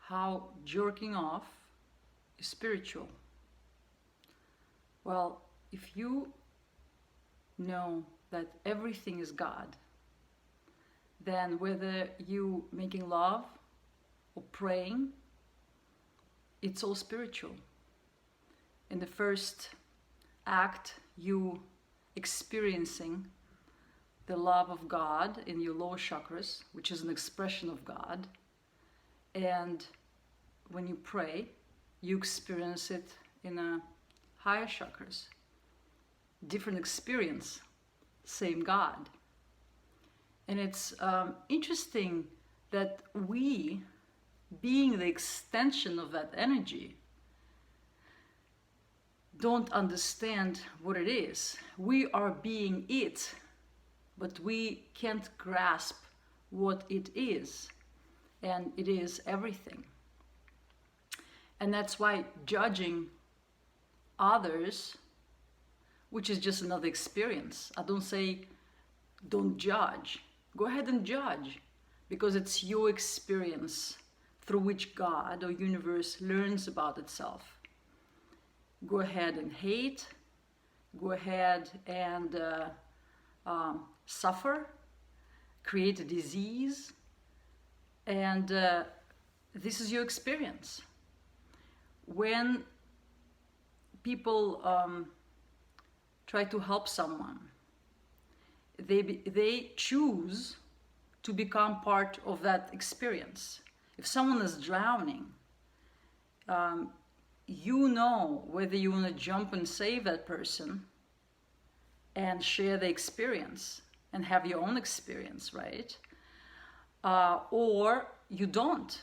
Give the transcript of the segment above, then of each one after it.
how jerking off is spiritual. Well, if you know that everything is God, then whether you making love or praying, it's all spiritual. In the first act, you experiencing the love of God in your lower chakras, which is an expression of God. And when you pray, you experience it in a higher chakras. Different experience, same God. And it's interesting that we, being the extension of that energy, don't understand what it is. We are being it, but we can't grasp what it is. And it is everything. And that's why judging others, which is just another experience. I don't say don't judge. Go ahead and judge, because it's your experience through which God or universe learns about itself. Go ahead and hate. Go ahead and suffer, create a disease, and this is your experience. When people try to help someone, they choose to become part of that experience. If someone is drowning, you know whether you want to jump and save that person and share the experience and have your own experience, right? Or you don't,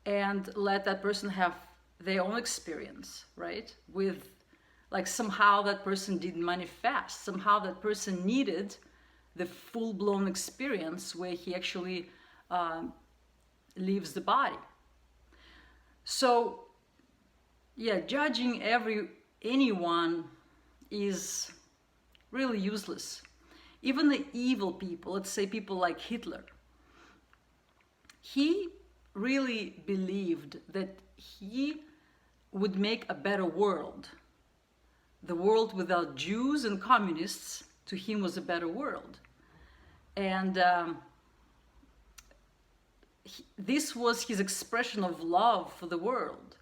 and let that person have their own experience, right? With, like, somehow that person didn't manifest, somehow that person needed the full-blown experience where he actually leaves the body. So yeah, judging anyone is really useless. Even the evil people, let's say people like Hitler, he really believed that he would make a better world. The world without Jews and communists, to him, was a better world. And this was his expression of love for the world.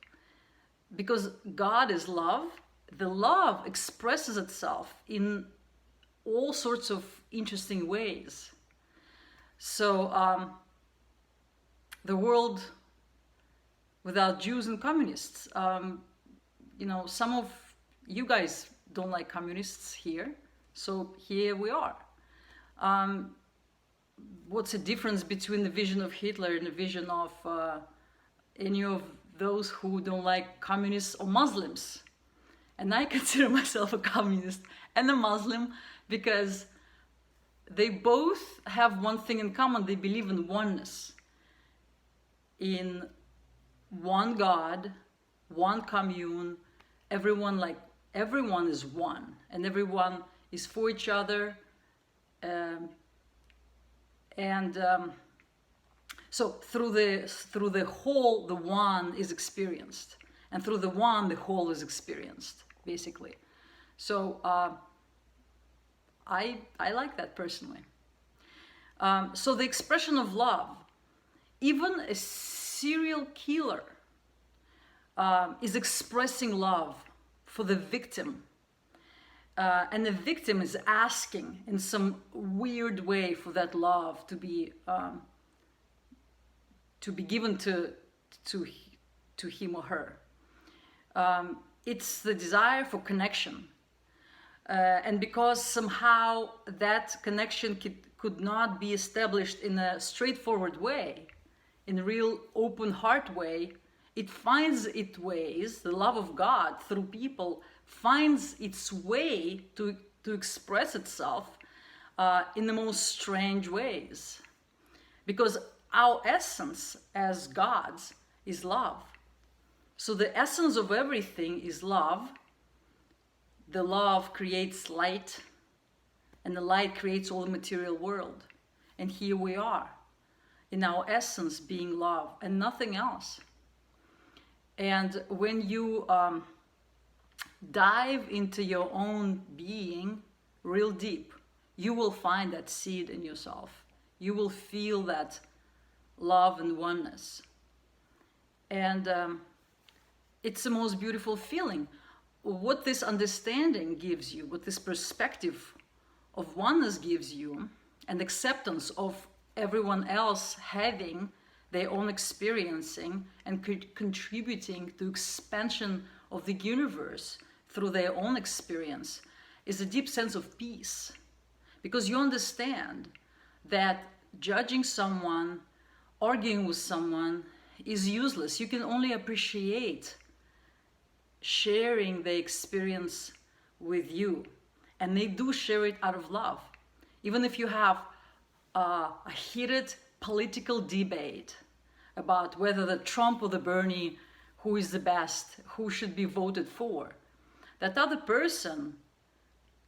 Because God is love, the love expresses itself in all sorts of interesting ways. So the world without Jews and communists, you know, some of you guys don't like communists here, so here we are. What's the difference between the vision of Hitler and the vision of any of those who don't like communists or Muslims? And I consider myself a communist and a Muslim because they both have one thing in common. They believe in oneness, in one God, one commune. Everyone is one, and everyone is for each other. So through the whole, the one is experienced, and through the one, the whole is experienced, basically. So I like that personally. So the expression of love, even a serial killer is expressing love for the victim. And the victim is asking in some weird way for that love to be given to him or her. It's the desire for connection. And because somehow that connection could not be established in a straightforward way, in a real open heart way, it finds its ways, the love of God through people finds its way to express itself in the most strange ways. Because our essence as gods is love. So the essence of everything is love. The love creates light, and the light creates all the material world. And here we are in our essence being love and nothing else. And when you dive into your own being real deep, you will find that seed in yourself. You will feel that love and oneness. And it's the most beautiful feeling. What this understanding gives you, what this perspective of oneness gives you, and acceptance of everyone else having their own experiencing and contributing to expansion of the universe through their own experience, is a deep sense of peace. Because you understand that judging someone, arguing with someone is useless. You can only appreciate sharing their experience with you. And they do share it out of love. Even if you have a heated political debate about whether the Trump or the Bernie, who is the best, who should be voted for, that other person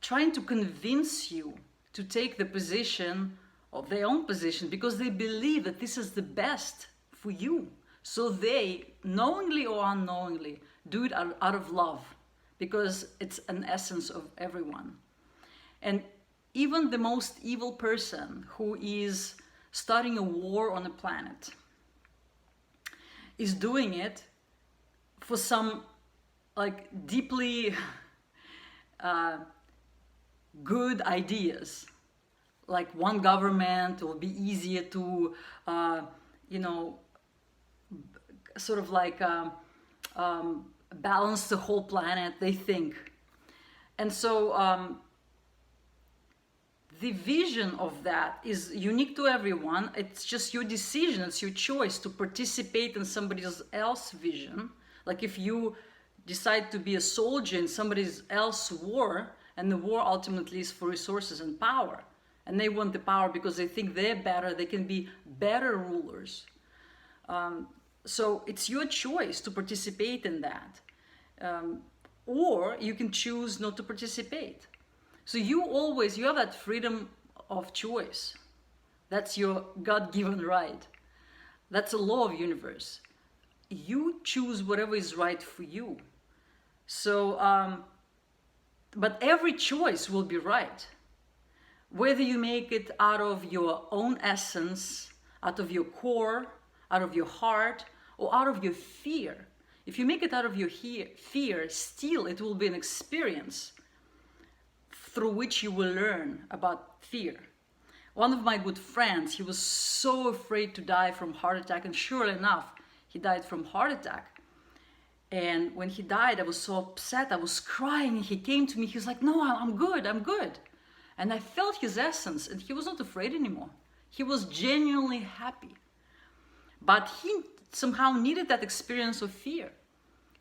trying to convince you to take the position of their own position because they believe that this is the best for you. So they, knowingly or unknowingly, do it out of love because it's an essence of everyone. And even the most evil person who is starting a war on a planet is doing it for some like deeply good ideas. Like one government will be easier to, sort of like balance the whole planet, they think. And so the vision of that is unique to everyone. It's just your decision, it's your choice to participate in somebody else's vision. Like if you decide to be a soldier in somebody else's war, and the war ultimately is for resources and power, and they want the power because they think they're better, they can be better rulers. So it's your choice to participate in that. Or you can choose not to participate. So you have that freedom of choice. That's your God-given right. That's a law of universe. You choose whatever is right for you. So, but every choice will be right. Whether you make it out of your own essence, out of your core, out of your heart, or out of your fear. If you make it out of your fear, still it will be an experience through which you will learn about fear. One of my good friends, he was so afraid to die from heart attack, and sure enough, he died from heart attack. And when he died, I was so upset, I was crying. He came to me, he was like, no, I'm good. And I felt his essence, and he was not afraid anymore. He was genuinely happy. But he somehow needed that experience of fear.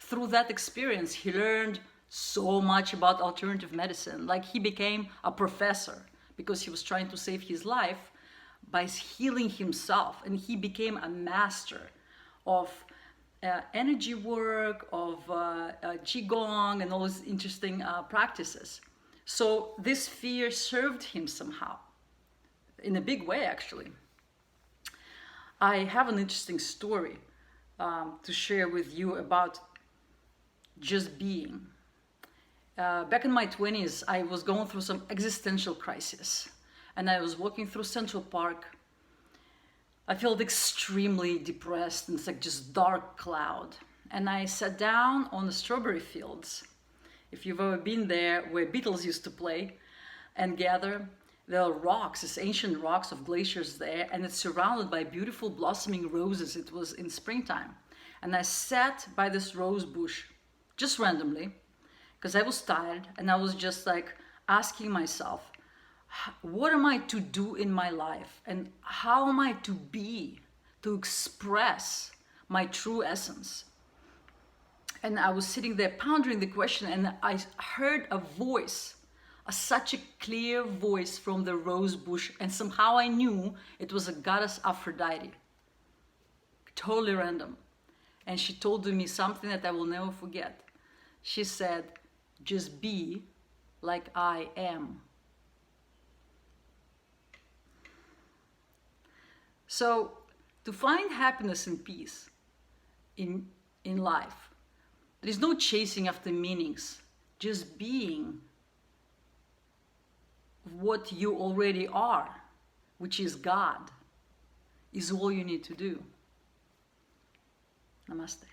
Through that experience, he learned so much about alternative medicine. Like he became a professor because he was trying to save his life by healing himself. And he became a master of energy work, of Qigong, and all those interesting practices. So this fear served him somehow, in a big way, actually. I have an interesting story to share with you about just being. Back in my 20s, I was going through some existential crisis, and I was walking through Central Park. I felt extremely depressed, and it's like just dark cloud. And I sat down on the strawberry fields. If you've ever been there, where Beatles used to play and gather, there are rocks, these ancient rocks of glaciers there, and it's surrounded by beautiful blossoming roses. It was in springtime. And I sat by this rose bush, just randomly, because I was tired, and I was just like asking myself, what am I to do in my life? And how am I to be, to express my true essence? And I was sitting there pondering the question, and I heard a voice, such a clear voice from the rose bush, and somehow I knew it was a goddess Aphrodite. Totally random. And she told me something that I will never forget. She said, just be like I am. So To find happiness and peace in life, there is no chasing after meanings. Just being what you already are, which is God, is all you need to do. Namaste.